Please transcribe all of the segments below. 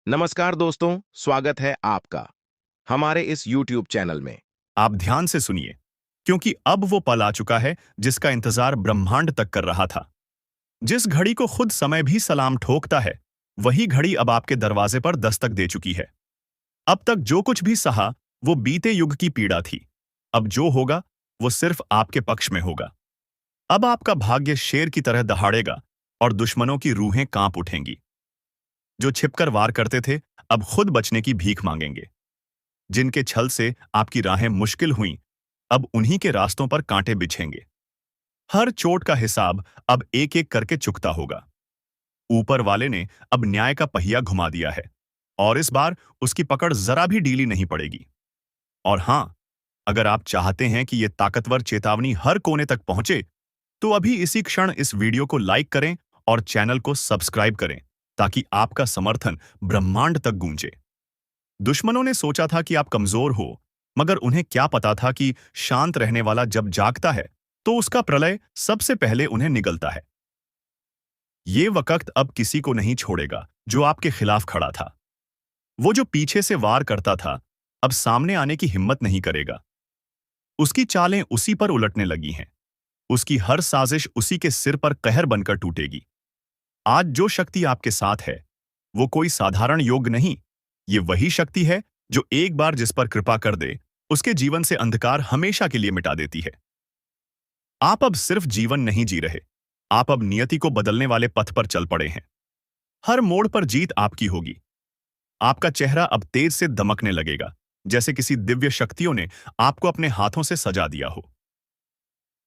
नमस्कार दोस्तों, स्वागत है आपका हमारे इस YouTube चैनल में। आप ध्यान से सुनिए, क्योंकि अब वो पल आ चुका है जिसका इंतजार ब्रह्मांड तक कर रहा था। जिस घड़ी को खुद समय भी सलाम ठोकता है, वही घड़ी अब आपके दरवाजे पर दस्तक दे चुकी है। अब तक जो कुछ भी सहा, वो बीते युग की पीड़ा थी। अब जो होगा, वो सिर्फ आपके पक्ष में होगा। अब आपका भाग्य शेर की तरह दहाड़ेगा और दुश्मनों की रूहें कांप उठेंगी। जो छिपकर वार करते थे, अब खुद बचने की भीख मांगेंगे। जिनके छल से आपकी राहें मुश्किल हुईं, अब उन्हीं के रास्तों पर कांटे बिछेंगे। हर चोट का हिसाब अब एक एक करके चुकता होगा। ऊपर वाले ने अब न्याय का पहिया घुमा दिया है, और इस बार उसकी पकड़ जरा भी ढीली नहीं पड़ेगी। और हां, अगर आप चाहते हैं कि यह ताकतवर चेतावनी हर कोने तक पहुंचे, तो अभी इसी क्षण इस वीडियो को लाइक करें और चैनल को सब्सक्राइब करें, ताकि आपका समर्थन ब्रह्मांड तक गूंजे। दुश्मनों ने सोचा था कि आप कमजोर हो, मगर उन्हें क्या पता था कि शांत रहने वाला जब जागता है, तो उसका प्रलय सबसे पहले उन्हें निगलता है। ये वक्त अब किसी को नहीं छोड़ेगा जो आपके खिलाफ खड़ा था। वो जो पीछे से वार करता था, अब सामने आने की हिम्मत नहीं करेगा। उसकी चालें उसी पर उलटने लगी हैं। उसकी हर साजिश उसी के सिर पर कहर बनकर टूटेगी। आज जो शक्ति आपके साथ है, वो कोई साधारण योग नहीं। ये वही शक्ति है जो एक बार जिस पर कृपा कर दे, उसके जीवन से अंधकार हमेशा के लिए मिटा देती है। आप अब सिर्फ जीवन नहीं जी रहे, आप अब नियति को बदलने वाले पथ पर चल पड़े हैं। हर मोड़ पर जीत आपकी होगी। आपका चेहरा अब तेज से दमकने लगेगा, जैसे किसी दिव्य शक्तियों ने आपको अपने हाथों से सजा दिया हो।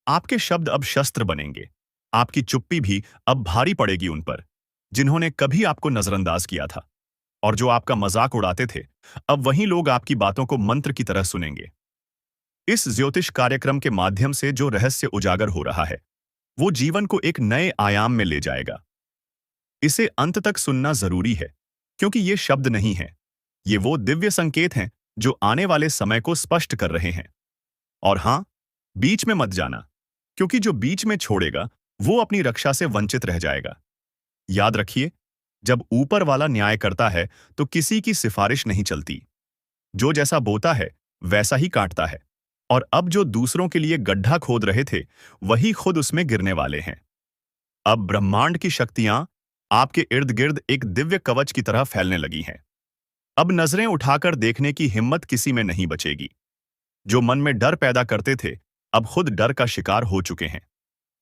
आपके शब्द अब शस्त्र बनेंगे। आपकी चुप्पी भी अब भारी पड़ेगी उन पर, जिन्होंने कभी आपको नजरअंदाज किया था। और जो आपका मजाक उड़ाते थे, अब वही लोग आपकी बातों को मंत्र की तरह सुनेंगे। इस ज्योतिष कार्यक्रम के माध्यम से जो रहस्य उजागर हो रहा है, वो जीवन को एक नए आयाम में ले जाएगा। इसे अंत तक सुनना जरूरी है, क्योंकि ये शब्द नहीं है, ये वो दिव्य संकेत हैं जो आने वाले समय को स्पष्ट कर रहे हैं। और हां, बीच में मत जाना, क्योंकि जो बीच में छोड़ेगा, वो अपनी रक्षा से वंचित रह जाएगा। याद रखिए, जब ऊपर वाला न्याय करता है, तो किसी की सिफारिश नहीं चलती। जो जैसा बोता है, वैसा ही काटता है। और अब जो दूसरों के लिए गड्ढा खोद रहे थे, वही खुद उसमें गिरने वाले हैं। अब ब्रह्मांड की शक्तियां आपके इर्द गिर्द एक दिव्य कवच की तरह फैलने लगी हैं। अब नजरें उठाकर देखने की हिम्मत किसी में नहीं बचेगी। जो मन में डर पैदा करते थे, अब खुद डर का शिकार हो चुके हैं।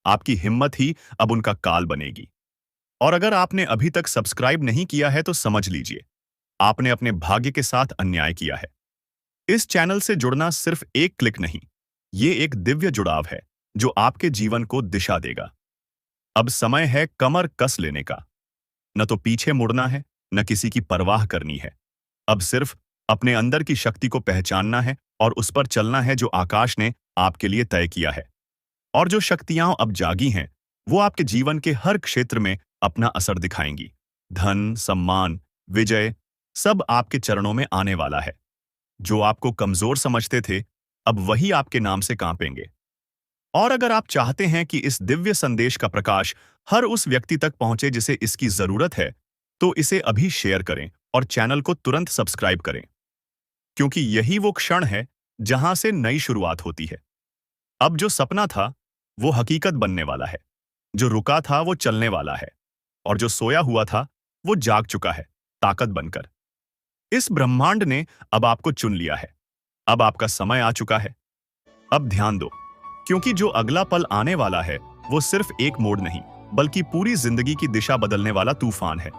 आपकी हिम्मत ही अब उनका काल बनेगी। और अगर आपने अभी तक सब्सक्राइब नहीं किया है, तो समझ लीजिए, आपने अपने भाग्य के साथ अन्याय किया है। इस चैनल से जुड़ना सिर्फ एक क्लिक नहीं, ये एक दिव्य जुड़ाव है जो आपके जीवन को दिशा देगा। अब समय है कमर कस लेने का। न तो पीछे मुड़ना है, न किसी की परवाह करनी है। अब सिर्फ अपने अंदर की शक्ति को पहचानना है और उस पर चलना है जो आकाश ने आपके लिए तय किया है। और जो शक्तियां अब जागी हैं, वो आपके जीवन के हर क्षेत्र में अपना असर दिखाएंगी। धन, सम्मान, विजय, सब आपके चरणों में आने वाला है। जो आपको कमजोर समझते थे, अब वही आपके नाम से कांपेंगे। और अगर आप चाहते हैं कि इस दिव्य संदेश का प्रकाश हर उस व्यक्ति तक पहुंचे जिसे इसकी जरूरत है, तो इसे अभी शेयर करें और चैनल को तुरंत सब्सक्राइब करें। क्योंकि यही वो क्षण है जहां से नई शुरुआत होती है। अब जो सपना था, वो हकीकत बनने वाला है। जो रुका था, वो चलने वाला है। और जो सोया हुआ था, वो जाग चुका है, ताकत बनकर। इस ब्रह्मांड ने अब आपको चुन लिया है। अब आपका समय आ चुका है। अब ध्यान दो, क्योंकि जो अगला पल आने वाला है, वो सिर्फ एक मोड़ नहीं, बल्कि पूरी जिंदगी की दिशा बदलने वाला तूफान है।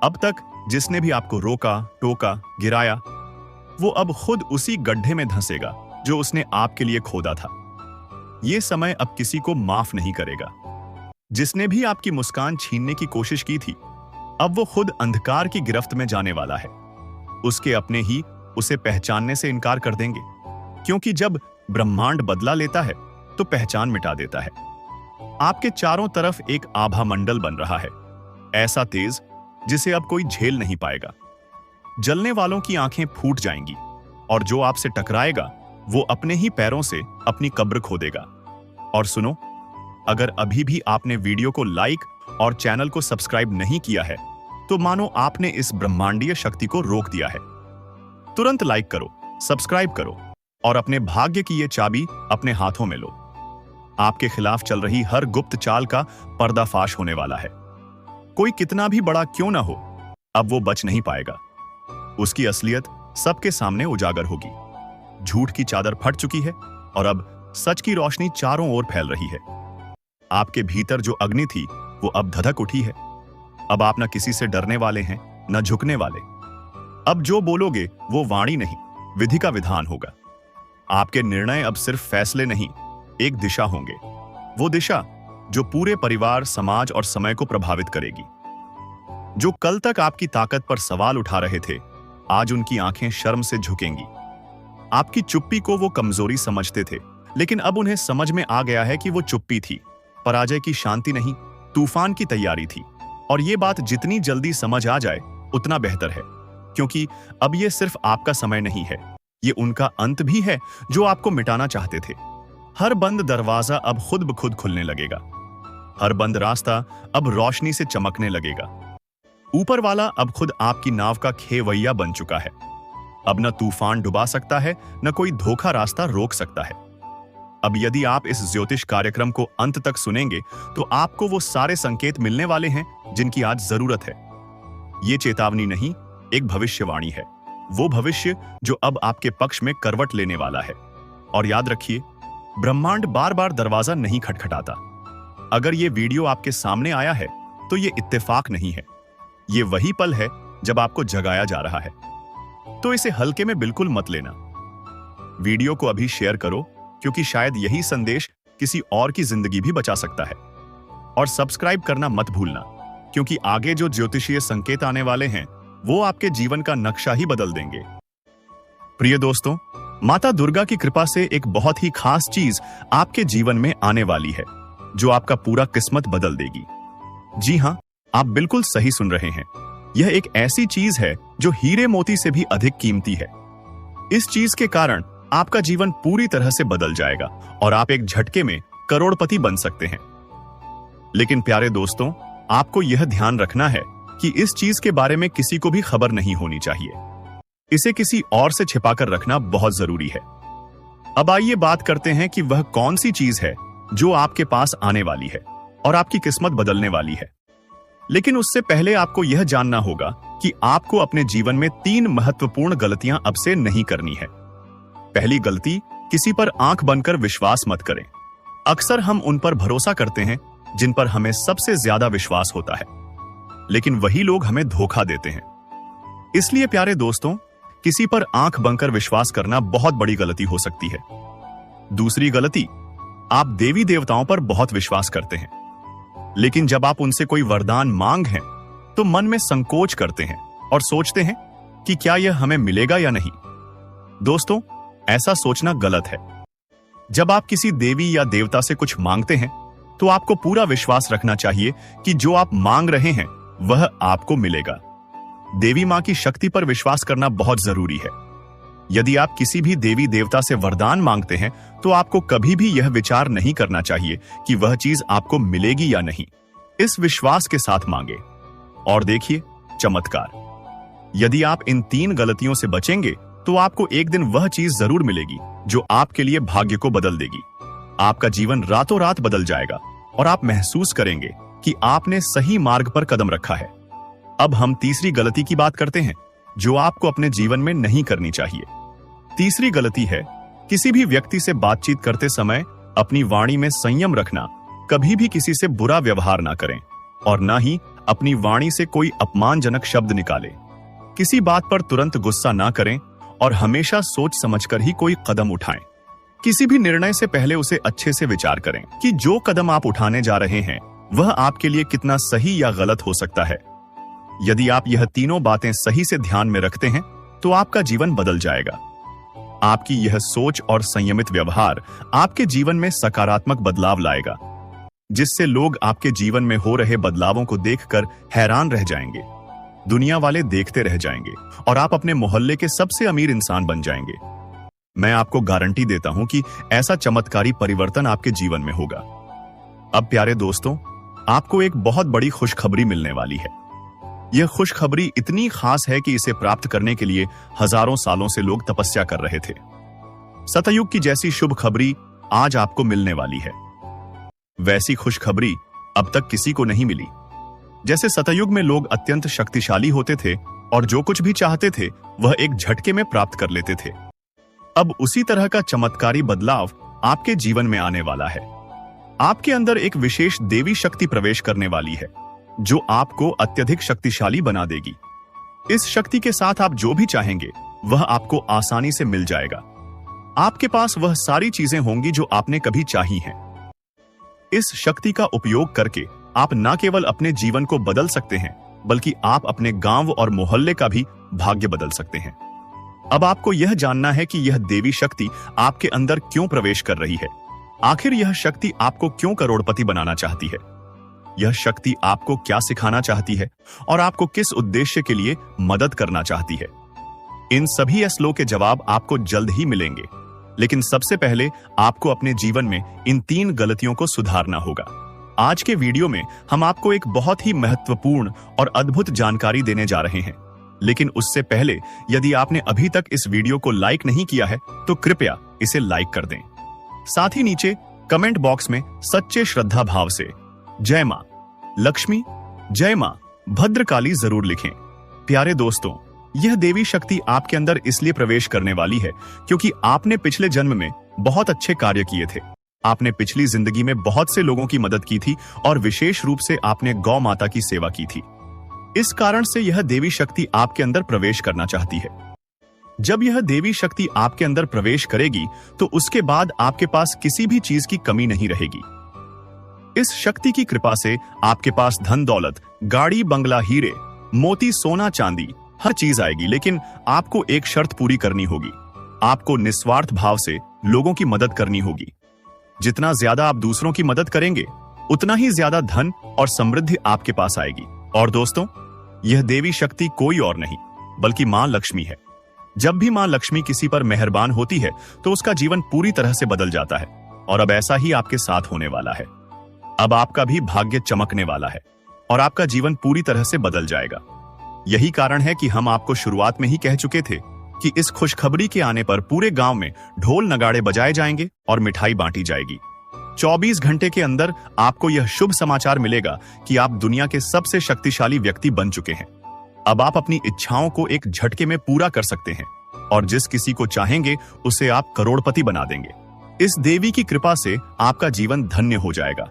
अब तक जिसने भी आपको रोका, टोका, गिराया, वो अब खुद उसी गड्ढे में धंसेगा जो उसने आपके लिए खोदा था। ये समय अब किसी को माफ नहीं करेगा। जिसने भी आपकी मुस्कान छीनने की कोशिश की थी, अब वो खुद अंधकार की गिरफ्त में जाने वाला है। उसके अपने ही उसे पहचानने से इनकार कर देंगे, क्योंकि जब ब्रह्मांड बदला लेता है, तो पहचान मिटा देता है। आपके चारों तरफ एक आभा मंडल बन रहा है, ऐसा तेज जिसे अब कोई झेल नहीं पाएगा। जलने वालों की आंखें फूट जाएंगी, और जो आपसे टकराएगा, वो अपने ही पैरों से अपनी कब्र खोदेगा। और सुनो, अगर अभी भी आपने वीडियो को लाइक और चैनल को सब्सक्राइब नहीं किया है, तो मानो आपने इस ब्रह्मांडीय शक्ति को रोक दिया है। तुरंत लाइक करो, सब्सक्राइब करो और अपने भाग्य की ये चाबी अपने हाथों में लो। आपके खिलाफ चल रही हर गुप्त चाल का पर्दाफाश होने वाला है। कोई कितना भी बड़ा क्यों ना हो, अब वो बच नहीं पाएगा। उसकी असलियत सबके सामने उजागर होगी। झूठ की चादर फट चुकी है और अब सच की रोशनी चारों ओर फैल रही है। आपके भीतर जो अग्नि थी वो अब धधक उठी है। अब आप न किसी से डरने वाले हैं, न झुकने वाले। अब जो बोलोगे वो वाणी नहीं, विधि का विधान होगा। आपके निर्णय अब सिर्फ फैसले नहीं, एक दिशा होंगे। वो दिशा जो पूरे परिवार, समाज और समय को प्रभावित करेगी। जो कल तक आपकी ताकत पर सवाल उठा रहे थे, आज उनकी आंखें शर्म से झुकेंगी। आपकी चुप्पी को वो कमजोरी समझते थे, लेकिन अब उन्हें समझ में आ गया है कि वो चुप्पी थी, पराजय की शांति नहीं, तूफान की तैयारी थी। और ये बात जितनी जल्दी समझ आ जाए उतना बेहतर है, क्योंकि अब ये सिर्फ आपका समय नहीं है, ये उनका अंत भी है जो आपको मिटाना चाहते थे। हर बंद दरवाजा अब खुद ब खुद खुलने लगेगा। हर बंद रास्ता अब रोशनी से चमकने लगेगा। ऊपर वाला अब खुद आपकी नाव का खेवैया बन चुका है। अब न तूफान डुबा सकता है, न कोई धोखा रास्ता रोक सकता है। अब यदि आप इस ज्योतिष कार्यक्रम को अंत तक सुनेंगे तो आपको वो सारे संकेत मिलने वाले हैं जिनकी आज जरूरत है। ये चेतावनी नहीं, एक भविष्यवाणी है। वो भविष्य जो अब आपके पक्ष में करवट लेने वाला है। और याद रखिए, ब्रह्मांड बार बार दरवाजा नहीं खटखटाता। अगर ये वीडियो आपके सामने आया है तो ये इत्तेफाक नहीं है, ये वही पल है जब आपको जगाया जा रहा है। तो इसे हल्के में बिल्कुल मत लेना। वीडियो को अभी शेयर करो, क्योंकि शायद यही संदेश किसी और की जिंदगी भी बचा सकता है। और सब्सक्राइब करना मत भूलना, क्योंकि आगे जो ज्योतिषीय संकेत आने वाले हैं वो आपके जीवन का नक्शा ही बदल देंगे। प्रिय दोस्तों, माता दुर्गा की कृपा से एक बहुत ही खास चीज आपके जीवन में आने वाली है, जो आपका पूरा किस्मत बदल देगी। जी हां, आप बिल्कुल सही सुन रहे हैं। यह एक ऐसी चीज है जो हीरे मोती से भी अधिक कीमती है। इस चीज के कारण आपका जीवन पूरी तरह से बदल जाएगा और आप एक झटके में करोड़पति बन सकते हैं। लेकिन प्यारे दोस्तों, आपको यह ध्यान रखना है कि इस चीज के बारे में किसी को भी खबर नहीं होनी चाहिए। इसे किसी और से छिपाकर रखना बहुत जरूरी है। अब आइए बात करते हैं कि वह कौन सी चीज है जो आपके पास आने वाली है और आपकी किस्मत बदलने वाली है। लेकिन उससे पहले आपको यह जानना होगा कि आपको अपने जीवन में 3 महत्वपूर्ण गलतियां अब से नहीं करनी है। पहली गलती, किसी पर आंख बनकर विश्वास मत करें। अक्सर हम उन पर भरोसा करते हैं जिन पर हमें सबसे ज्यादा विश्वास होता है, लेकिन वही लोग हमें धोखा देते हैं। इसलिए प्यारे दोस्तों, किसी पर आंख बनकर विश्वास करना बहुत बड़ी गलती हो सकती है। दूसरी गलती, आप देवी देवताओं पर बहुत विश्वास करते हैं, लेकिन जब आप उनसे कोई वरदान मांग हैं तो मन में संकोच करते हैं और सोचते हैं कि क्या यह हमें मिलेगा या नहीं। दोस्तों, ऐसा सोचना गलत है। जब आप किसी देवी या देवता से कुछ मांगते हैं तो आपको पूरा विश्वास रखना चाहिए कि जो आप मांग रहे हैं वह आपको मिलेगा। देवी मां की शक्ति पर विश्वास करना बहुत जरूरी है। यदि आप किसी भी देवी देवता से वरदान मांगते हैं तो आपको कभी भी यह विचार नहीं करना चाहिए कि वह चीज आपको मिलेगी या नहीं। इस विश्वास के साथ मांगे और देखिए चमत्कार। यदि आप इन 3 गलतियों से बचेंगे तो आपको एक दिन वह चीज जरूर मिलेगी जो आपके लिए भाग्य को बदल देगी। आपका जीवन रातों रात बदल जाएगा और आप महसूस करेंगे कि आपने सही मार्ग पर कदम रखा है। अब हम तीसरी गलती की बात करते हैं, जो आपको अपने जीवन में नहीं करनी चाहिए। तीसरी गलती है, किसी भी व्यक्ति से बातचीत करते समय अपनी वाणी में संयम रखना। कभी भी किसी से बुरा व्यवहार ना करें और ना ही अपनी वाणी से कोई अपमानजनक शब्द निकालें। किसी बात पर तुरंत गुस्सा ना करें और हमेशा सोच समझकर ही कोई कदम उठाएं। किसी भी निर्णय से पहले उसे अच्छे से विचार करें कि जो कदम आप उठाने जा रहे हैं वह आपके लिए कितना सही या गलत हो सकता है। यदि आप यह तीनों बातें सही से ध्यान में रखते हैं तो आपका जीवन बदल जाएगा। आपकी यह सोच और संयमित व्यवहार आपके जीवन में सकारात्मक बदलाव लाएगा, जिससे लोग आपके जीवन में हो रहे बदलावों को देखकर हैरान रह जाएंगे। दुनिया वाले देखते रह जाएंगे और आप अपने मोहल्ले के सबसे अमीर इंसान बन जाएंगे। मैं आपको गारंटी देता हूं कि ऐसा चमत्कारी परिवर्तन आपके जीवन में होगा। अब प्यारे दोस्तों, आपको एक बहुत बड़ी खुशखबरी मिलने वाली है। यह खुशखबरी इतनी खास है कि इसे प्राप्त करने के लिए हजारों सालों से लोग तपस्या कर रहे थे। सतयुग की जैसी शुभ खबरी आज आपको मिलने वाली है। वैसी खुशखबरी अब तक किसी को नहीं मिली। जैसे सतयुग में लोग अत्यंत शक्तिशाली होते थे और जो कुछ भी चाहते थे वह एक झटके में प्राप्त कर लेते थे, अब उसी तरह का चमत्कारी बदलाव आपके जीवन में आने वाला है। आपके अंदर एक विशेष देवी शक्ति प्रवेश करने वाली है जो आपको अत्यधिक शक्तिशाली बना देगी। इस शक्ति के साथ आप जो भी चाहेंगे वह आपको आसानी से मिल जाएगा। आपके पास वह सारी चीजें होंगी जो आपने कभी चाही हैं। इस शक्ति का उपयोग करके आप न केवल अपने जीवन को बदल सकते हैं बल्कि आप अपने गांव और मोहल्ले का भी भाग्य बदल सकते हैं। अब आपको यह जानना है कि यह देवी शक्ति आपके अंदर क्यों प्रवेश कर रही है। आखिर यह शक्ति आपको क्यों करोड़पति बनाना चाहती है? यह शक्ति आपको क्या सिखाना चाहती है और आपको किस उद्देश्य के लिए मदद करना चाहती है? इन सभी असलों के जवाब आपको जल्द ही मिलेंगे, लेकिन सबसे पहले आपको अपने जीवन में इन 3 गलतियों को सुधारना होगा। आज के वीडियो में हम आपको एक बहुत ही महत्वपूर्ण और अद्भुत जानकारी देने जा रहे हैं, लेकिन उससे पहले यदि आपने अभी तक इस वीडियो को लाइक नहीं किया है तो कृपया इसे लाइक कर दें। साथ ही नीचे कमेंट बॉक्स में सच्चे श्रद्धा भाव से जय मां लक्ष्मी, जय मां भद्रकाली जरूर लिखें। प्यारे दोस्तों, यह देवी शक्ति आपके अंदर इसलिए प्रवेश करने वाली है क्योंकि आपने पिछले जन्म में बहुत अच्छे कार्य किए थे। आपने पिछली जिंदगी में बहुत से लोगों की मदद की थी और विशेष रूप से आपने गौ माता की सेवा की थी। इस कारण से यह देवी शक्ति आपके अंदर प्रवेश करना चाहती है। जब यह देवी शक्ति आपके अंदर प्रवेश करेगी तो उसके बाद आपके पास किसी भी चीज की कमी नहीं रहेगी। इस शक्ति की कृपा से आपके पास धन दौलत, गाड़ी बंगला, हीरे मोती, सोना चांदी हर चीज आएगी, लेकिन आपको एक शर्त पूरी करनी होगी। आपको निस्वार्थ भाव से लोगों की मदद करनी होगी। जितना ज्यादा आप दूसरों की मदद करेंगे उतना ही ज्यादा धन और समृद्धि आपके पास आएगी। और दोस्तों, यह देवी शक्ति कोई और नहीं बल्कि मां लक्ष्मी है। जब भी मां लक्ष्मी किसी पर मेहरबान होती है तो उसका जीवन पूरी तरह से बदल जाता है, और अब ऐसा ही आपके साथ होने वाला है। अब आपका भी भाग्य चमकने वाला है और आपका जीवन पूरी तरह से बदल जाएगा। यही कारण है कि हम आपको शुरुआत में ही कह चुके थे कि इस खुशखबरी के आने पर पूरे गांव में ढोल नगाड़े बजाए जाएंगे और मिठाई बांटी जाएगी। 24 घंटे के अंदर आपको यह शुभ समाचार मिलेगा कि आप दुनिया के सबसे शक्तिशाली व्यक्ति बन चुके हैं। अब आप अपनी इच्छाओं को एक झटके में पूरा कर सकते हैं और जिस किसी को चाहेंगे उसे आप करोड़पति बना देंगे। इस देवी की कृपा से आपका जीवन धन्य हो जाएगा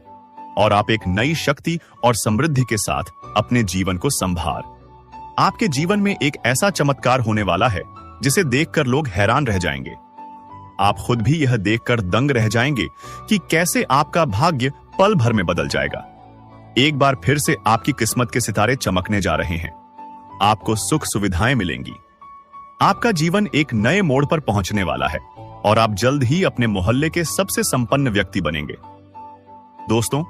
और आप एक नई शक्ति और समृद्धि के साथ अपने जीवन को संभार। आपके जीवन में एक ऐसा चमत्कार होने वाला है जिसे देखकर लोग हैरान रह जाएंगे। आप खुद भी यह देखकर दंग रह जाएंगे कि कैसे आपका भाग्य पल भर में बदल जाएगा। एक बार फिर से आपकी किस्मत के सितारे चमकने जा रहे हैं। आपको सुख सुविधाएं मिलेंगी। आपका जीवन एक नए मोड़ पर पहुंचने वाला है और आप जल्द ही अपने मोहल्ले के सबसे संपन्न व्यक्ति बनेंगे। दोस्तों,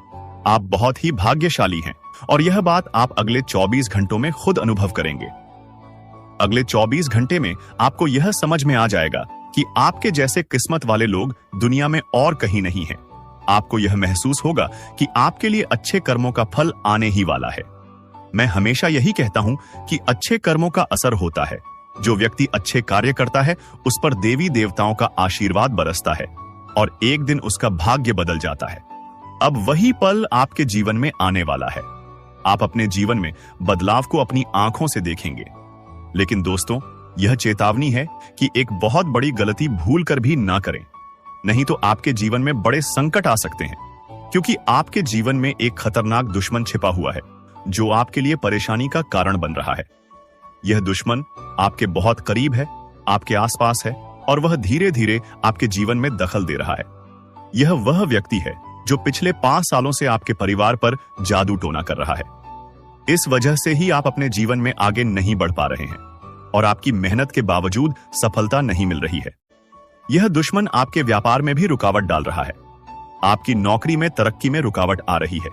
आप बहुत ही भाग्यशाली हैं और यह बात आप अगले 24 घंटों में खुद अनुभव करेंगे। अगले 24 घंटे में आपको यह समझ में आ जाएगा कि आपके जैसे किस्मत वाले लोग दुनिया में और कहीं नहीं हैं। आपको यह महसूस होगा कि आपके लिए अच्छे कर्मों का फल आने ही वाला है। मैं हमेशा यही कहता हूं कि अच्छे कर्मों का असर होता है। जो व्यक्ति अच्छे कार्य करता है उस पर देवी देवताओं का आशीर्वाद बरसता है और एक दिन उसका भाग्य बदल जाता है। अब वही पल आपके जीवन में आने वाला है। आप अपने जीवन में बदलाव को अपनी आंखों से देखेंगे। लेकिन दोस्तों, यह चेतावनी है कि एक बहुत बड़ी गलती भूल कर भी ना करें, नहीं तो आपके जीवन में बड़े संकट आ सकते हैं, क्योंकि आपके जीवन में एक खतरनाक दुश्मन छिपा हुआ है जो आपके लिए परेशानी का कारण बन रहा है। यह दुश्मन आपके बहुत करीब है, आपके आसपास है और वह धीरे धीरे आपके जीवन में दखल दे रहा है। यह वह व्यक्ति है जो पिछले 5 सालों से आपके परिवार पर जादू टोना कर रहा है। इस वजह से ही आप अपने जीवन में आगे नहीं बढ़ पा रहे हैं और आपकी मेहनत के बावजूद सफलता नहीं मिल रही है। यह दुश्मन आपके व्यापार में भी रुकावट डाल रहा है। आपकी नौकरी में तरक्की में रुकावट आ रही है।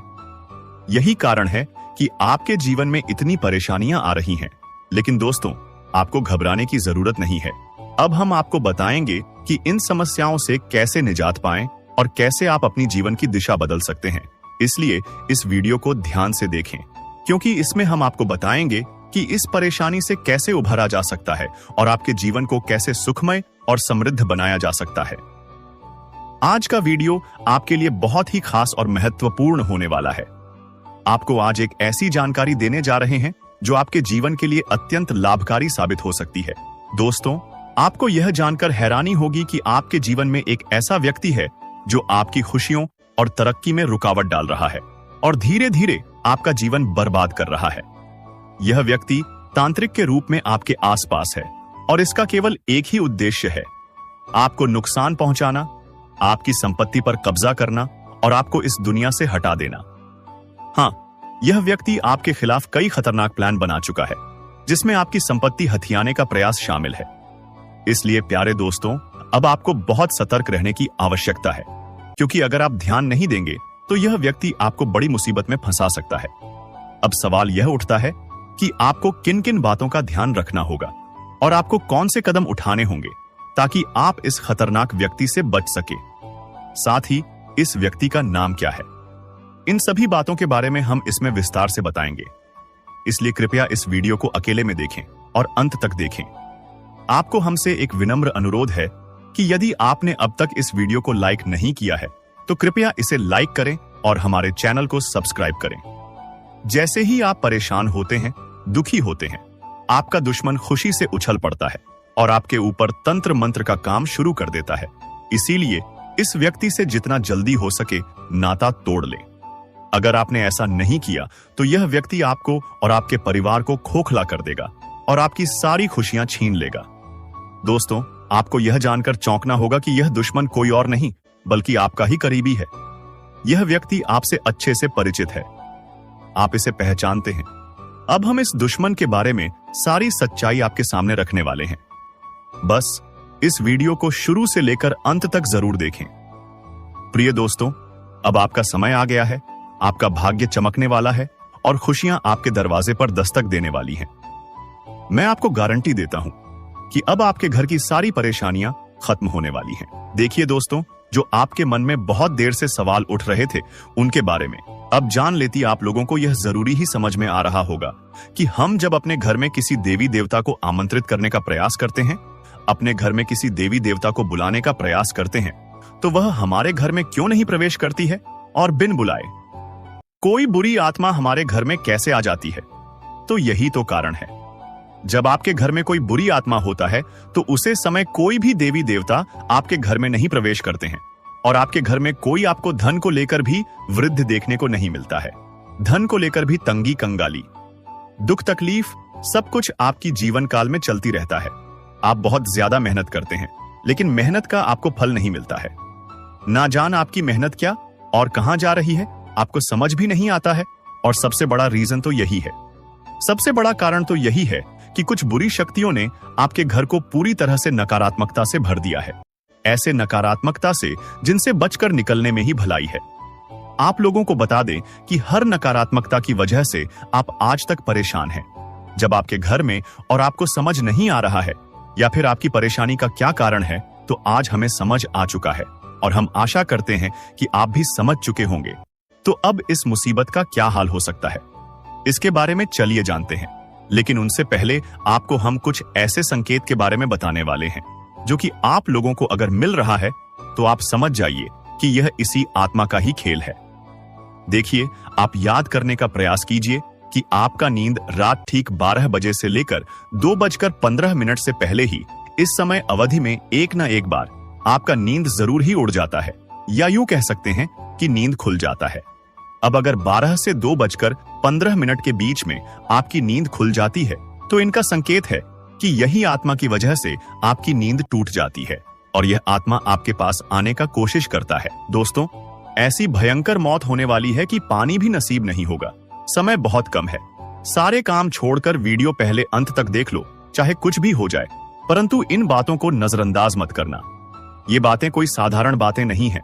यही कारण है कि आपके जीवन में इतनी परेशानियां आ रही हैं। लेकिन दोस्तों, आपको घबराने की जरूरत नहीं है। अब हम आपको बताएंगे कि इन समस्याओं से कैसे निजात पाएं और कैसे आप अपनी जीवन की दिशा बदल सकते हैं। इसलिए इस वीडियो को ध्यान से देखें। क्योंकि इसमें हम आपको बताएंगे कि इस परेशानी से कैसे उभरा जा सकता है और आपके जीवन को कैसे सुखमय और समृद्ध बनाया जा सकता है। आज का वीडियो आपके लिए बहुत ही खास और महत्वपूर्ण होने वाला है। आपको आज एक ऐसी जानकारी देने जा रहे हैं जो आपके जीवन के लिए अत्यंत लाभकारी साबित हो सकती है। दोस्तों, आपको यह जानकर हैरानी होगी कि आपके जीवन में एक ऐसा व्यक्ति है जो आपकी खुशियों और तरक्की में रुकावट डाल रहा है और धीरे धीरे आपका जीवन बर्बाद कर रहा है। यह व्यक्ति तांत्रिक के रूप में आपके आसपास है और इसका केवल एक ही उद्देश्य है, आपको नुकसान पहुंचाना, आपकी संपत्ति पर कब्जा करना और आपको इस दुनिया से हटा देना। हाँ, यह व्यक्ति आपके खिलाफ कई खतरनाक प्लान बना चुका है जिसमें आपकी संपत्ति हथियाने का प्रयास शामिल है। इसलिए प्यारे दोस्तों, अब आपको बहुत सतर्क रहने की आवश्यकता है, क्योंकि अगर आप ध्यान नहीं देंगे तो यह व्यक्ति आपको बड़ी मुसीबत में फंसा सकता है। अब सवाल यह उठता है कि आपको किन किन बातों का ध्यान रखना होगा और आपको कौन से कदम उठाने होंगे ताकि आप इस खतरनाक व्यक्ति से बच सके। साथ ही इस व्यक्ति का नाम क्या है, इन सभी बातों के बारे में हम इसमें विस्तार से बताएंगे। इसलिए कृपया इस वीडियो को अकेले में देखें और अंत तक देखें। आपको हमसे एक विनम्र अनुरोध है कि यदि आपने अब तक इस वीडियो को लाइक नहीं किया है तो कृपया इसे लाइक करें और हमारे चैनल को सब्सक्राइब करें। जैसे ही आप परेशान होते हैं, दुखी होते हैं, आपका दुश्मन खुशी से उछल पड़ता है और आपके ऊपर तंत्र मंत्र का काम शुरू कर देता है। इसीलिए इस व्यक्ति से जितना जल्दी हो सके नाता तोड़ ले। अगर आपने ऐसा नहीं किया तो यह व्यक्ति आपको और आपके परिवार को खोखला कर देगा और आपकी सारी खुशियां छीन लेगा। दोस्तों, आपको यह जानकर चौंकना होगा कि यह दुश्मन कोई और नहीं बल्कि आपका ही करीबी है। यह व्यक्ति आपसे अच्छे से परिचित है, आप इसे पहचानते हैं। अब हम इस दुश्मन के बारे में सारी सच्चाई आपके सामने रखने वाले हैं। बस इस वीडियो को शुरू से लेकर अंत तक जरूर देखें। प्रिय दोस्तों, अब आपका समय आ गया है, आपका भाग्य चमकने वाला है और खुशियां आपके दरवाजे पर दस्तक देने वाली हैं। मैं आपको गारंटी देता हूं कि अब आपके घर की सारी परेशानियां खत्म होने वाली हैं। देखिए दोस्तों, जो आपके मन में बहुत देर से सवाल उठ रहे थे उनके बारे में अब जान लेती आप लोगों को यह जरूरी ही समझ में आ रहा होगा कि हम जब अपने घर में किसी देवी देवता को आमंत्रित करने का प्रयास करते हैं, अपने घर में किसी देवी देवता को बुलाने का प्रयास करते हैं, तो वह हमारे घर में क्यों नहीं प्रवेश करती है और बिन बुलाए कोई बुरी आत्मा हमारे घर में कैसे आ जाती है? तो यही तो कारण है। जब आपके घर में कोई बुरी आत्मा होता है तो उसे समय कोई भी देवी देवता आपके घर में नहीं प्रवेश करते हैं और आपके घर में कोई आपको धन को लेकर भी वृद्ध देखने को नहीं मिलता है। धन को लेकर भी तंगी कंगाली, दुख तकलीफ सब कुछ आपकी जीवन काल में चलती रहता है। आप बहुत ज्यादा मेहनत करते हैं लेकिन मेहनत का आपको फल नहीं मिलता है। ना जान आपकी मेहनत क्या और कहां जा रही है आपको समझ भी नहीं आता है। और सबसे बड़ा रीजन तो यही है, सबसे बड़ा कारण तो यही है कि कुछ बुरी शक्तियों ने आपके घर को पूरी तरह से नकारात्मकता से भर दिया है। ऐसे नकारात्मकता से जिनसे बचकर निकलने में ही भलाई है। आप लोगों को बता दें कि हर नकारात्मकता की वजह से आप आज तक परेशान हैं। जब आपके घर में और आपको समझ नहीं आ रहा है या फिर आपकी परेशानी का क्या कारण है, तो आज हमें समझ आ चुका है और हम आशा करते हैं कि आप भी समझ चुके होंगे। तो अब इस मुसीबत का क्या हाल हो सकता है, इसके बारे में चलिए जानते हैं। लेकिन उनसे पहले आपको हम कुछ ऐसे संकेत के बारे में बताने वाले हैं जो कि आप लोगों को अगर मिल रहा है तो आप समझ जाइए कि यह इसी आत्मा का ही खेल है। देखिए, आप याद करने का प्रयास कीजिए कि आपका नींद रात ठीक 12 बजे से लेकर 2:15 से पहले ही इस समय अवधि में एक न एक बार आपका नींद जरूर ही उड़ जाता है, या यूं कह सकते हैं कि नींद खुल जाता है। अब अगर 12 से 2:15 के बीच में आपकी नींद खुल जाती है तो इनका संकेत है कि यही आत्मा की वजह से आपकी नींद टूट जाती है और यह आत्मा आपके पास आने का कोशिश करता है। दोस्तों, ऐसी भयंकर मौत होने वाली है कि पानी भी नसीब नहीं होगा। समय बहुत कम है। सारे काम छोड़कर वीडियो पहले अंत तक देख लो, चाहे कुछ भी हो जाए, परंतु इन बातों को नजरअंदाज मत करना। ये बातें कोई साधारण बातें नहीं हैं,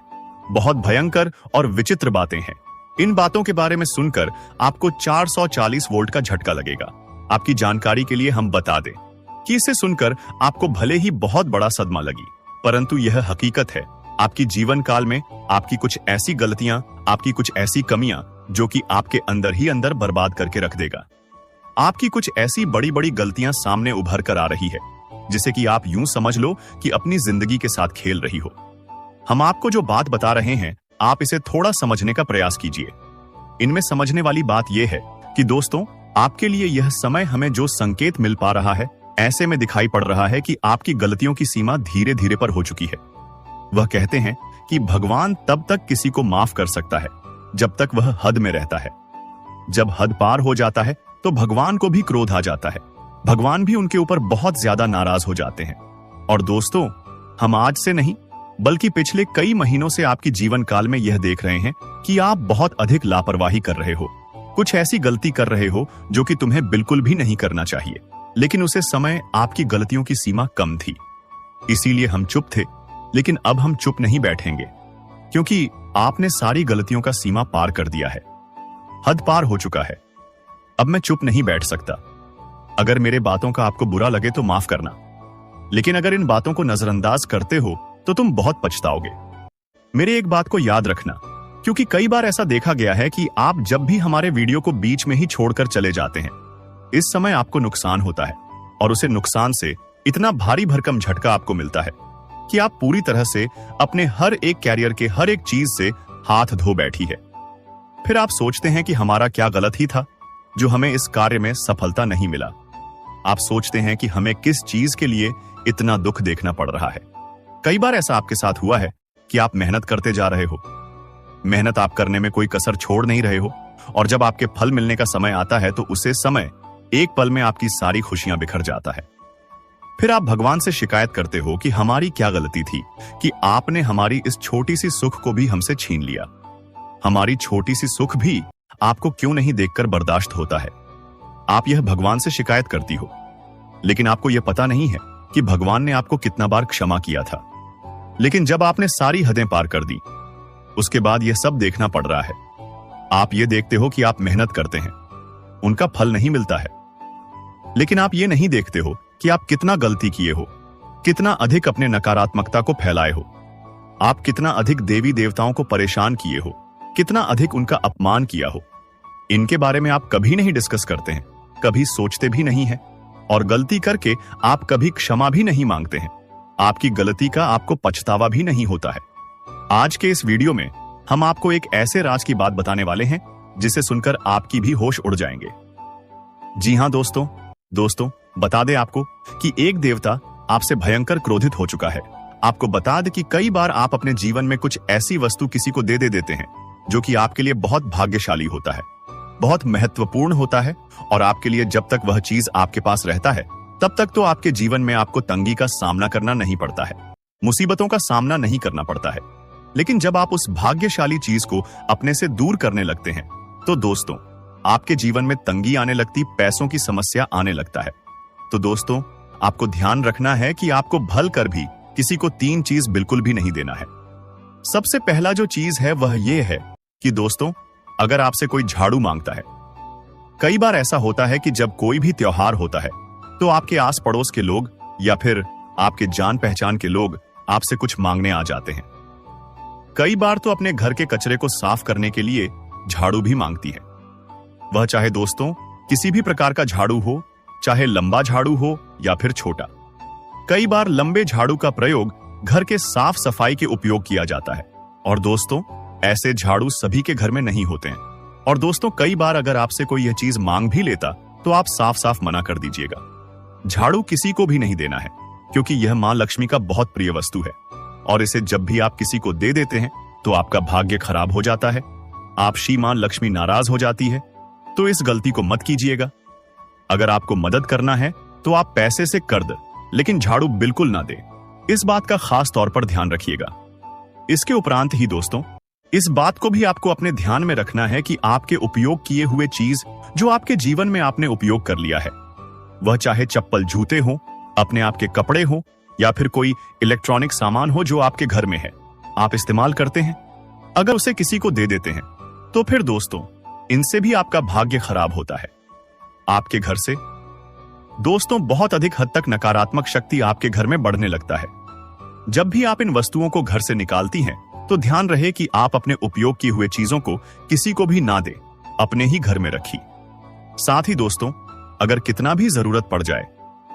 बहुत भयंकर और विचित्र बातें हैं। इन बातों के बारे में सुनकर आपको 440 वोल्ट का झटका लगेगा। आपकी जानकारी के लिए हम बता दें कि इसे सुनकर आपको भले ही बहुत बड़ा सदमा लगी, परंतु यह हकीकत है। आपकी जीवन काल में आपकी कुछ ऐसी गलतियां, आपकी कुछ ऐसी कमियां जो कि आपके अंदर ही अंदर बर्बाद करके रख देगा। आपकी कुछ ऐसी बड़ी बड़ी गलतियां सामने उभर कर आ रही है जिसे कि आप यूं समझ लो कि अपनी जिंदगी के साथ खेल रही हो। हम आपको जो बात बता रहे हैं, आप इसे थोड़ा समझने का प्रयास कीजिए। इनमें समझने वाली बात यह है कि दोस्तों, आपके लिए यह समय हमें जो संकेत मिल पा रहा है, ऐसे में दिखाई पड़ रहा है कि आपकी गलतियों की सीमा धीरे धीरे पर हो चुकी है। वह कहते हैं कि भगवान तब तक किसी को माफ कर सकता है जब तक वह हद में रहता है। जब हद पार हो जाता है तो भगवान को भी क्रोध आ जाता है। भगवान भी उनके ऊपर बहुत ज्यादा नाराज हो जाते हैं। और दोस्तों, हम आज से नहीं बल्कि पिछले कई महीनों से आपकी जीवन काल में यह देख रहे हैं कि आप बहुत अधिक लापरवाही कर रहे हो, कुछ ऐसी गलती कर रहे हो जो कि तुम्हें बिल्कुल भी नहीं करना चाहिए, लेकिन उसे समय आपकी गलतियों की सीमा कम थी, इसीलिए हम चुप थे। लेकिन अब हम चुप नहीं बैठेंगे, क्योंकि आपने सारी गलतियों का सीमा पार कर दिया है। हद पार हो चुका है। अब मैं चुप नहीं बैठ सकता। अगर मेरे बातों का आपको बुरा लगे तो माफ करना, लेकिन अगर इन बातों को नजरअंदाज करते हो तो तुम बहुत पछताओगे। मेरे एक बात को याद रखना, क्योंकि कई बार ऐसा देखा गया है कि आप जब भी हमारे वीडियो को बीच में ही छोड़कर चले जाते हैं, इस समय आपको नुकसान होता है और उसे नुकसान से इतना भारी भरकम झटका आपको मिलता है कि आप पूरी तरह से अपने हर एक कैरियर के हर एक चीज से हाथ धो बैठी है। फिर आप सोचते हैं कि हमारा क्या गलत ही था जो हमें इस कार्य में सफलता नहीं मिला। आप सोचते हैं कि हमें किस चीज के लिए इतना दुख देखना पड़ रहा है। कई बार ऐसा आपके साथ हुआ है कि आप मेहनत करते जा रहे हो, मेहनत आप करने में कोई कसर छोड़ नहीं रहे हो, और जब आपके फल मिलने का समय आता है तो उसे समय एक पल में आपकी सारी खुशियां बिखर जाता है। फिर आप भगवान से शिकायत करते हो कि हमारी क्या गलती थी कि आपने हमारी इस छोटी सी सुख को भी हमसे छीन लिया। हमारी छोटी सी सुख भी आपको क्यों नहीं देखकर बर्दाश्त होता है। आप यह भगवान से शिकायत करती हो, लेकिन आपको यह पता नहीं है कि भगवान ने आपको कितना बार क्षमा किया था। लेकिन जब आपने सारी हदें पार कर दी, उसके बाद यह सब देखना पड़ रहा है। आप ये देखते हो कि आप मेहनत करते हैं, उनका फल नहीं मिलता है, लेकिन आप ये नहीं देखते हो कि आप कितना गलती किए हो, कितना अधिक अपने नकारात्मकता को फैलाए हो, आप कितना अधिक देवी देवताओं को परेशान किए हो, कितना अधिक उनका अपमान किया हो। इनके बारे में आप कभी नहीं डिस्कस करते हैं, कभी सोचते भी नहीं हैं, और गलती करके आप कभी क्षमा भी नहीं मांगते हैं। आपकी गलती का आपको पछतावा भी नहीं होता है। आज के इस वीडियो में हम आपको एक ऐसे राज की बात बताने वाले हैं जिसे सुनकर आपकी भी होश उड़ जाएंगे। जी हां दोस्तों, बता दें आपको कि एक देवता आपसे भयंकर क्रोधित हो चुका है। आपको बता दें कि कई बार आप अपने जीवन में कुछ ऐसी वस्तु किसी को दे देते हैं जो कि आपके लिए बहुत भाग्यशाली होता है, बहुत महत्वपूर्ण होता है, और आपके लिए जब तक वह चीज आपके पास रहता है तब तक तो आपके जीवन में आपको तंगी का सामना करना नहीं पड़ता है, मुसीबतों का सामना नहीं करना पड़ता है। लेकिन जब आप उस भाग्यशाली चीज को अपने से दूर करने लगते हैं तो दोस्तों, आपके जीवन में तंगी आने लगती, पैसों की समस्या आने लगता है। तो दोस्तों, आपको ध्यान रखना है कि आपको भल कर भी किसी को 3 चीज बिल्कुल भी नहीं देना है। सबसे पहला जो चीज है वह यह है कि दोस्तों, अगर आपसे कोई झाड़ू मांगता है, कई बार ऐसा होता है कि जब कोई भी त्योहार होता है तो आपके आस पड़ोस के लोग या फिर आपके जान पहचान के लोग आपसे कुछ मांगने आ जाते हैं। कई बार तो अपने घर के कचरे को साफ करने के लिए झाड़ू भी मांगती है। वह चाहे दोस्तों किसी भी प्रकार का झाड़ू हो, चाहे लंबा झाड़ू हो या फिर छोटा। कई बार लंबे झाड़ू का प्रयोग घर के साफ सफाई के उपयोग किया जाता है, और दोस्तों ऐसे झाड़ू सभी के घर में नहीं होते हैं। और दोस्तों, कई बार अगर आपसे कोई यह चीज मांग भी लेता तो आप साफ साफ मना कर दीजिएगा। झाड़ू किसी को भी नहीं देना है, क्योंकि यह मां लक्ष्मी का बहुत प्रिय वस्तु है, और इसे जब भी आप किसी को दे देते हैं तो आपका भाग्य खराब हो जाता है, आप श्री मां लक्ष्मी नाराज हो जाती है। तो इस गलती को मत कीजिएगा। अगर आपको मदद करना है तो आप पैसे से कर दे, लेकिन झाड़ू बिल्कुल ना दे। इस बात का खास तौर पर ध्यान रखिएगा। इसके उपरांत ही दोस्तों, इस बात को भी आपको अपने ध्यान में रखना है कि आपके उपयोग किए हुए चीज जो आपके जीवन में आपने उपयोग कर लिया है, वह चाहे चप्पल जूते हो, अपने आप के कपड़े हो, या फिर कोई इलेक्ट्रॉनिक सामान हो जो आपके घर में है, आप इस्तेमाल करते हैं, अगर उसे किसी को दे देते हैं तो फिर दोस्तों इनसे भी आपका भाग्य खराब होता है। आपके घर से दोस्तों बहुत अधिक हद तक नकारात्मक शक्ति आपके घर में बढ़ने लगता है। जब भी आप इन वस्तुओं को घर से निकालती हैं तो ध्यान रहे कि आप अपने उपयोग किए हुए चीजों को किसी को भी ना दें, अपने ही घर में रखिए। साथ ही दोस्तों, अगर कितना भी जरूरत पड़ जाए,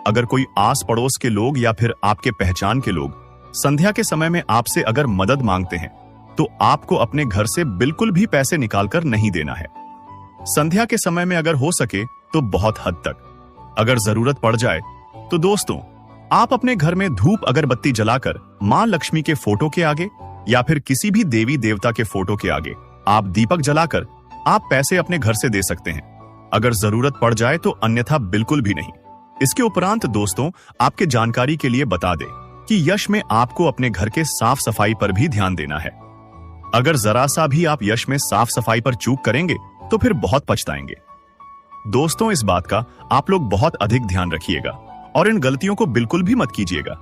अगर कोई आस पड़ोस के लोग या फिर आपके पहचान के लोग संध्या के समय में आपसे अगर मदद मांगते हैं, तो आपको अपने घर से बिल्कुल भी पैसे निकालकर नहीं देना है। संध्या के समय में अगर हो सके तो बहुत हद तक। अगर जरूरत पड़ जाए तो दोस्तों, आप अपने घर में धूप अगरबत्ती जलाकर मां लक्ष्मी के फोटो के आगे या फिर किसी भी देवी देवता के फोटो के आगे आप दीपक जलाकर आप पैसे अपने घर से दे सकते हैं। अगर जरूरत पड़ जाए तो अन्यथा बिल्कुल भी नहीं। इसके उपरांत दोस्तों, आपके जानकारी के लिए बता दें कि यश में आपको अपने घर के साफ सफाई पर भी ध्यान देना है। अगर जरा सा भी आप यश में साफ सफाई पर चूक करेंगे तो फिर बहुत पछताएंगे। दोस्तों, इस बात का आप लोग बहुत अधिक ध्यान रखिएगा और इन गलतियों को बिल्कुल भी मत कीजिएगा।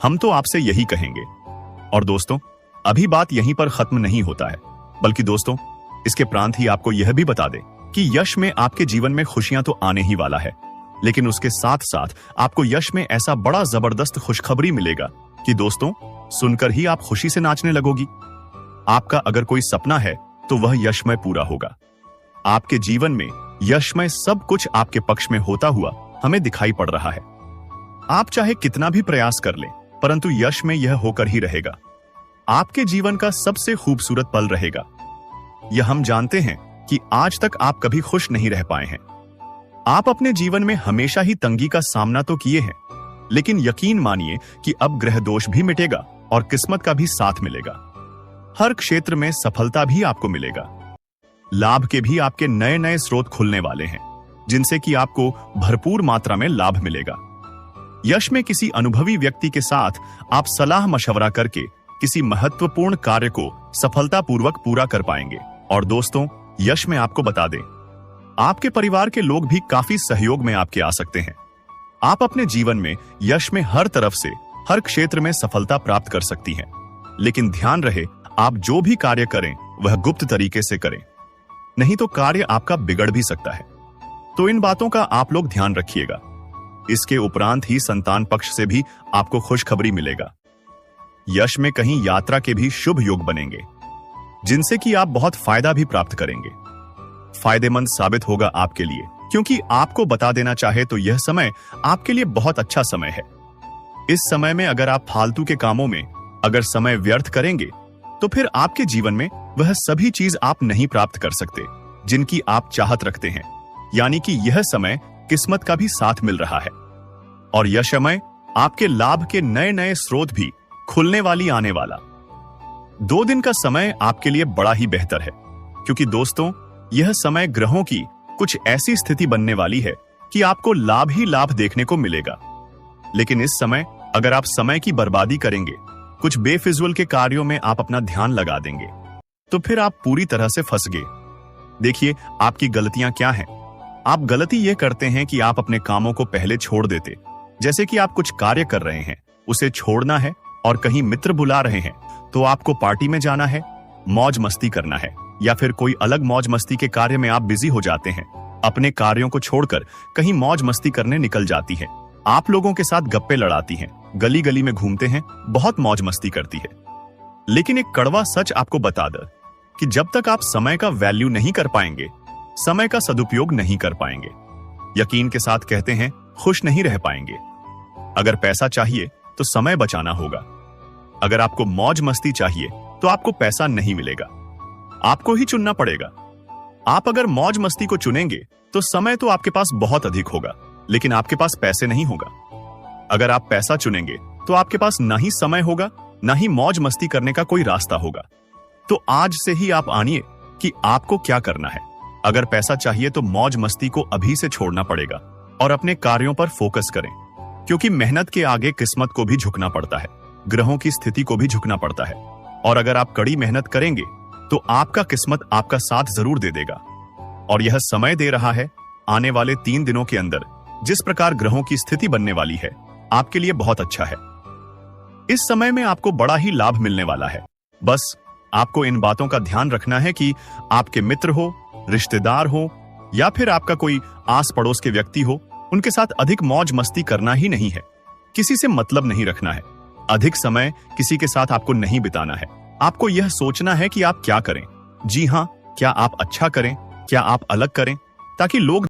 हम तो आपसे यही कहेंगे। और दोस्तों, अभी बात यहीं पर खत्म नहीं होता है, बल्कि दोस्तों, इसके प्रांत ही आपको यह भी बता दें कि यश में आपके जीवन में खुशियां तो आने ही वाला है, लेकिन उसके साथ साथ आपको यश में ऐसा बड़ा जबरदस्त खुशखबरी मिलेगा कि दोस्तों, सुनकर ही आप खुशी से नाचने लगोगी। आपका अगर कोई सपना है तो वह यशमय पूरा होगा। आपके जीवन में यशमय सब कुछ आपके पक्ष में होता हुआ हमें दिखाई पड़ रहा है। आप चाहे कितना भी प्रयास कर लें, परंतु यश में यह होकर ही रहेगा। आपके जीवन का सबसे खूबसूरत पल रहेगा। यह हम जानते हैं कि आज तक आप कभी खुश नहीं रह पाए हैं। आप अपने जीवन में हमेशा ही तंगी का सामना तो किए हैं, लेकिन यकीन मानिए कि अब ग्रह दोष भी मिटेगा और किस्मत का भी साथ मिलेगा। हर क्षेत्र में सफलता भी आपको मिलेगा। लाभ के भी आपके नए नए स्रोत खुलने वाले हैं, जिनसे कि आपको भरपूर मात्रा में लाभ मिलेगा। यश में किसी अनुभवी व्यक्ति के साथ आप सलाह मशवरा करके किसी महत्वपूर्ण कार्य को सफलतापूर्वक पूरा कर पाएंगे। और दोस्तों, यश में आपको बता दें, आपके परिवार के लोग भी काफी सहयोग में आपके आ सकते हैं। आप अपने जीवन में यश में हर तरफ से हर क्षेत्र में सफलता प्राप्त कर सकती हैं। लेकिन ध्यान रहे, आप जो भी कार्य करें वह गुप्त तरीके से करें, नहीं तो कार्य आपका बिगड़ भी सकता है। तो इन बातों का आप लोग ध्यान रखिएगा। इसके उपरांत ही संतान पक्ष से भी आपको खुशखबरी मिलेगा। यश में कहीं यात्रा के भी शुभ योग बनेंगे, जिनसे कि आप बहुत फायदा भी प्राप्त करेंगे। फायदेमंद साबित होगा आपके लिए, क्योंकि आपको बता देना चाहे तो यह समय आपके लिए बहुत अच्छा समय है। इस समय में अगर आप फालतू के कामों में अगर समय व्यर्थ करेंगे तो फिर आपके जीवन में वह सभी चीज आप नहीं प्राप्त कर सकते जिनकी आप चाहत रखते हैं। यानी कि यह समय किस्मत का भी साथ मिल रहा है और यह समय आपके लाभ के नए नए स्रोत भी खुलने वाली आने वाला। 2 दिन का समय आपके लिए बड़ा ही बेहतर है, क्योंकि दोस्तों, यह समय ग्रहों की कुछ ऐसी स्थिति बनने वाली है कि आपको लाभ ही लाभ देखने को मिलेगा। लेकिन इस समय अगर आप समय की बर्बादी करेंगे, कुछ बेफिजूल के कार्यों में आप अपना ध्यान लगा देंगे, तो फिर आप पूरी तरह से फंस गए। देखिए, आपकी गलतियां क्या हैं। आप गलती यह करते हैं कि आप अपने कामों को पहले छोड़ देते। जैसे कि आप कुछ कार्य कर रहे हैं, उसे छोड़ना है और कहीं मित्र बुला रहे हैं तो आपको पार्टी में जाना है, मौज मस्ती करना है, या फिर कोई अलग मौज मस्ती के कार्य में आप बिजी हो जाते हैं। अपने कार्यों को छोड़कर कहीं मौज मस्ती करने निकल जाती है। आप लोगों के साथ गप्पे लड़ाती हैं, गली गली में घूमते हैं, बहुत मौज मस्ती करती है। लेकिन एक कड़वा सच आपको बता दे कि जब तक आप समय का वैल्यू नहीं कर पाएंगे, समय का सदुपयोग नहीं कर पाएंगे, यकीन के साथ कहते हैं, खुश नहीं रह पाएंगे। अगर पैसा चाहिए तो समय बचाना होगा। अगर आपको मौज मस्ती चाहिए तो आपको पैसा नहीं मिलेगा, आपको ही चुनना पड़ेगा। आप अगर मौज मस्ती को चुनेंगे तो समय तो आपके पास बहुत अधिक होगा, लेकिन आपके पास पैसे नहीं होगा। अगर आप पैसा चुनेंगे तो आपके पास ना ही समय होगा, ना ही मौज मस्ती करने का कोई रास्ता होगा। तो आज से ही आप आनिए कि आपको क्या करना है। अगर पैसा चाहिए तो मौज मस्ती को अभी से छोड़ना पड़ेगा और अपने कार्यों पर फोकस करें, क्योंकि मेहनत के आगे किस्मत को भी झुकना पड़ता है, ग्रहों की स्थिति को भी झुकना पड़ता है। और अगर आप कड़ी मेहनत करेंगे तो आपका किस्मत आपका साथ जरूर दे देगा। और यह समय दे रहा है, आने वाले 3 दिनों के अंदर जिस प्रकार ग्रहों की स्थिति बनने वाली है, आपके लिए बहुत अच्छा है। इस समय में आपको बड़ा ही लाभ मिलने वाला है। बस आपको इन बातों का ध्यान रखना है कि आपके मित्र हो, रिश्तेदार हो, या फिर आपका कोई आस पड़ोस के व्यक्ति हो, उनके साथ अधिक मौज मस्ती करना ही नहीं है। किसी से मतलब नहीं रखना है। अधिक समय किसी के साथ आपको नहीं बिताना है। आपको यह सोचना है कि आप क्या करें। जी हाँ, क्या आप अच्छा करें, क्या आप अलग करें, ताकि लोग